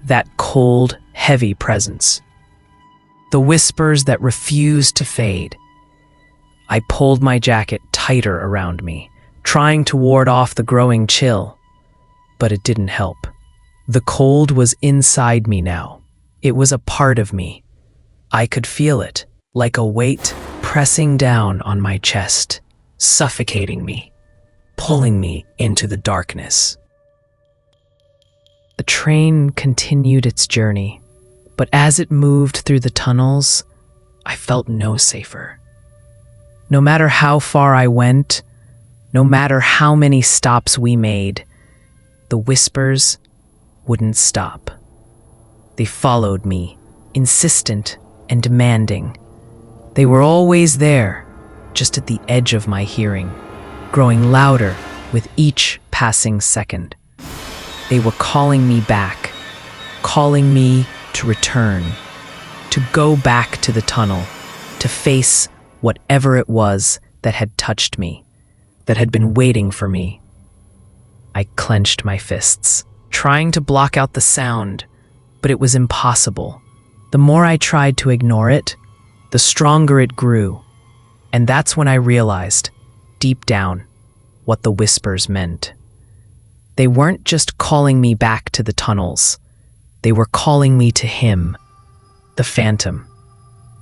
that cold, heavy presence. The whispers that refused to fade. I pulled my jacket tighter around me, trying to ward off the growing chill, but it didn't help. The cold was inside me now, It was a part of me. I could feel it, like a weight pressing down on my chest, suffocating me, pulling me into the darkness. The train continued its journey, but as it moved through the tunnels, I felt no safer. No matter how far I went, no matter how many stops we made, the whispers wouldn't stop. They followed me, insistent and demanding. They were always there, just at the edge of my hearing, growing louder with each passing second. They were calling me back, calling me to return, to go back to the tunnel, to face whatever it was that had touched me, that had been waiting for me. I clenched my fists, trying to block out the sound, but it was impossible. The more I tried to ignore it, the stronger it grew. And that's when I realized, deep down, what the whispers meant. They weren't just calling me back to the tunnels. They were calling me to him, the phantom,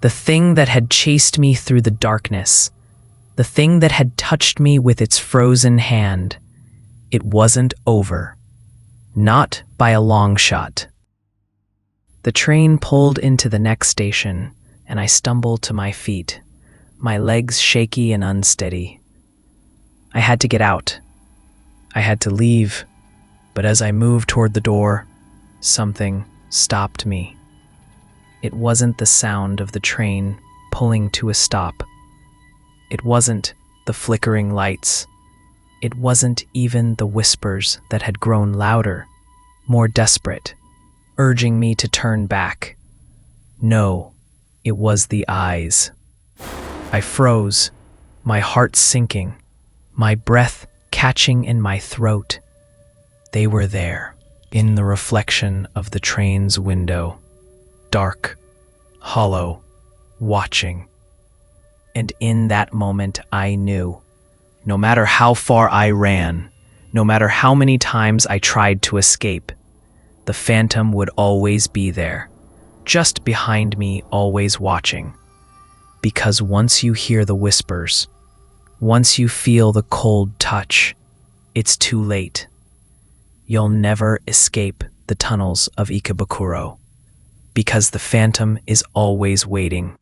the thing that had chased me through the darkness, the thing that had touched me with its frozen hand. It wasn't over. Not by a long shot. The train pulled into the next station, and I stumbled to my feet, my legs shaky and unsteady. I had to get out. I had to leave, but as I moved toward the door, something stopped me. It wasn't the sound of the train pulling to a stop. It wasn't the flickering lights. It wasn't even the whispers that had grown louder, more desperate, urging me to turn back. No, it was the eyes. I froze, my heart sinking, my breath catching in my throat. They were there, in the reflection of the train's window, dark, hollow, watching. And in that moment, I knew, no matter how far I ran, no matter how many times I tried to escape, the phantom would always be there, just behind me, always watching. Because once you hear the whispers, once you feel the cold touch, it's too late. You'll never escape the tunnels of Ikebukuro, because the phantom is always waiting.